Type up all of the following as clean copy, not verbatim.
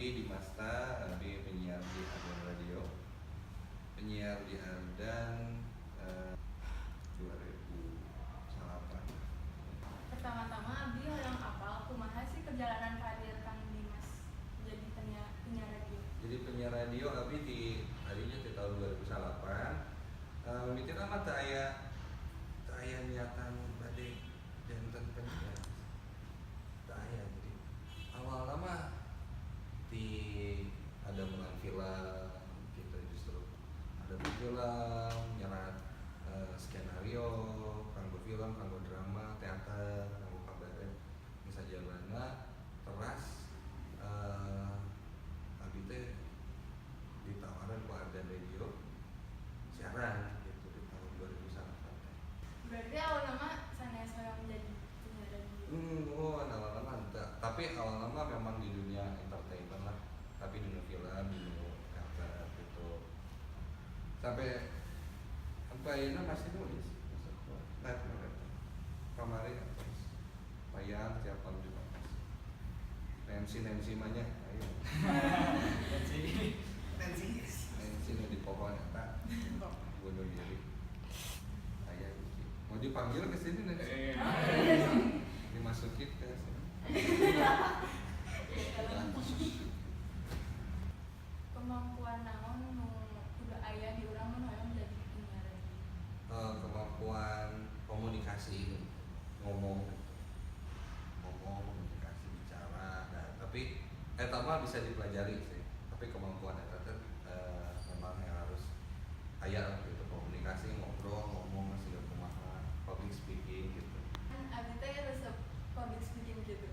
Abi Dimasta, Abi penyiar di Ardan Radio, penyiar di Ardan 2008. Pertama-tama Abi hoyong apal kumaha sih perjalanan karir Kang Dimas jadi penyiar radio. Jadi penyiar radio Abi di harinya di tahun 2008. Mikirna mah teu aya niatan bade janten penyiar. Teu aya. Jadi awalna mah di ada menang film gitu, justru ada film nyerat skenario kanggo film, kanggo drama, teater, kanggo kabaret sajalanna teras abi teh ditawaran ku Ardan Radio siaran gitu di tahun 2008 teh. Berarti awal nama sanes hoyong jadi penyiar radio. Awal nama entah, tapi awal nama memang di dunia entertainment lah, tapi di dunia film, di dunia teater gitu. Sampai ini masih nulis, net kemarin terus bayar tiap tahun juga masih. Nancy manya, ayo. Nancy nu di pohon eta, bunuh diri. Ayah gitu. Mau dipanggil ke sini nanti. Dimasukin ke sini. Kemampuan naon nu kudu aya di urang mun hoyong jadi penyiar radio? Kemampuan komunikasi, ngomong komunikasi bicara, nah, tapi eta mah bisa dipelajari sih. Tapi kemampuan eta teh memang yang harus aya gitu, komunikasi, ngobrol, ngomong segala kumaha, public speaking gitu. Kan abi teh resep public speaking gitu.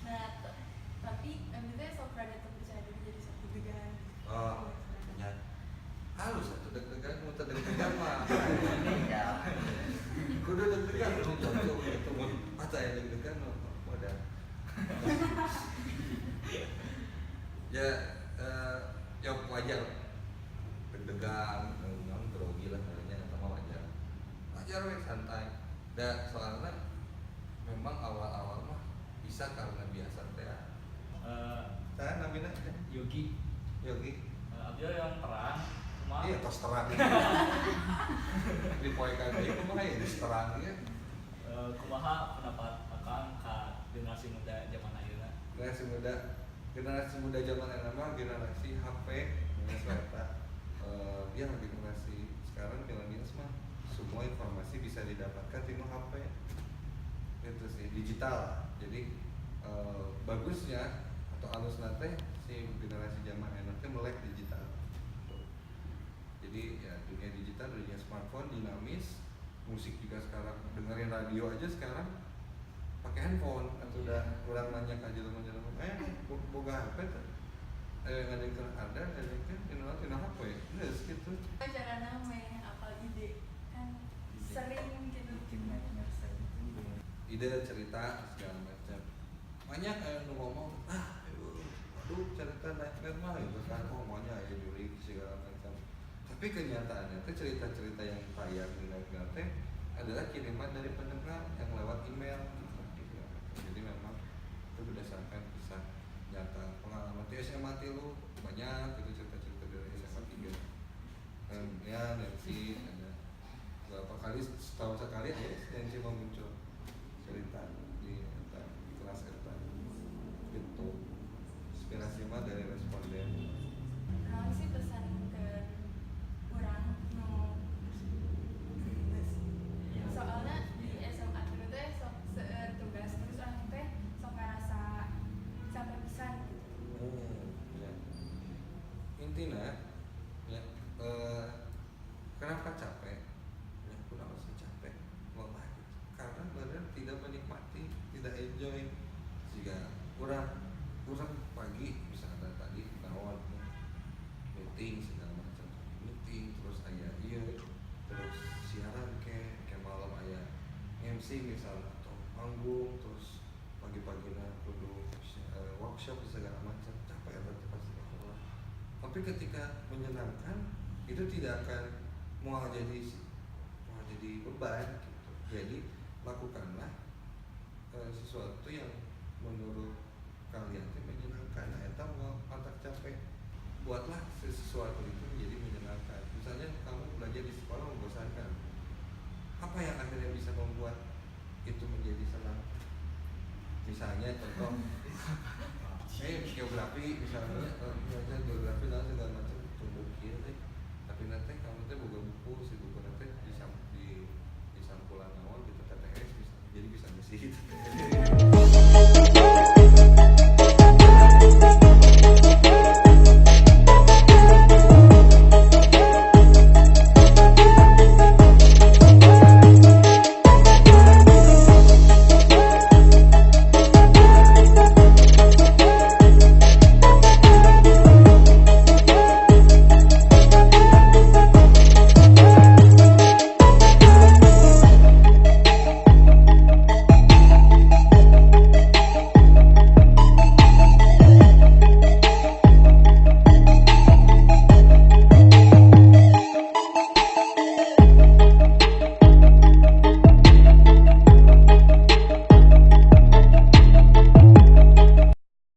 Nah, tapi abi teh sok rada teu percaya diri jadi sok deg-degan. Ya. Halus atuh deg-degan, mun teu deg-degan mah. Kudu deg-degan tuh cocok gitu. Mun pas aya deg-degan modal. Ya wajar deg-degan, grogi lah namanya, eta mah wajar. Wajar we santai. Da soalnya memang awal-awal mah bisa karena biasa teh. Saya namanya Yogi. Abdi yang terang, cuma Iya tos terang. Di poe ka deui kumaha ya terang ya. kumaha pendapat Akang ka generasi muda zaman ayeuna? Generasi muda zaman mah generasi HP, ya generasi sekarang milenials mah semua informasi bisa didapatkan di HP. Itu sih digital. Jadi bagusnya atau alusna teh si generasi zaman teh melek digital. Jadi ya dunia digital, dunia smartphone dinamis, musik juga sekarang dengerin radio aja sekarang pakai handphone atau udah kurang banyak aja teman-teman boga HP tuh ngadengeun ada dina HP geus gitu. Carana meh apal ide kan sering gitu Ide cerita segala macam banyak nu ngomong aduh cerita naik mah itu kan maunya ya juri segala macam. Tapi kenyataannya teh cerita-cerita yang tayang di Naiknya teh adalah kiriman dari pendengar yang lewat email gitu. Jadi memang itu berdasarkan kisah nyata pengalaman di SMA lu banyak itu cerita-cerita dari SMA 3. Ya Nancy ada beberapa kali setahun sekali ya Nancy mau muncul cerita di kelas eta gitu. Inspirasi mah dari responden. naon sih pesan ke urang nu soalnya di SMA dulu teh sok seueur tugas terus orang teh sok ngarasa sampai pesan gitu. Ya. Intinya ya kenapa capek? Ya kenapa sih capek? Lelah gitu. Karena benar tidak menikmati, tidak enjoy. Jika kurang pagi misalnya tadi naon meeting segala macam meeting terus aya terus siaran ke malam aya MC misalnya atau manggung terus pagi-pagina kudu workshop segala macam capek berarti pasti lelah. Tapi ketika menyenangkan itu tidak akan mau jadi beban gitu. Jadi lakukanlah sesuatu yang menurut kalian teh menyenangkan. Nah eta mau otak capek, buatlah sesuatu itu menjadi menyenangkan. Misalnya kamu belajar di sekolah membosankan, apa yang akhirnya bisa membuat itu menjadi senang? Misalnya contoh geografi misalnya, belajar geografi dan segala macam tumbuh kieu tapi nanti kamu teh boga buku, si buku nanti di sampulan awal gitu TTS bisa, jadi bisa ngisi gitu.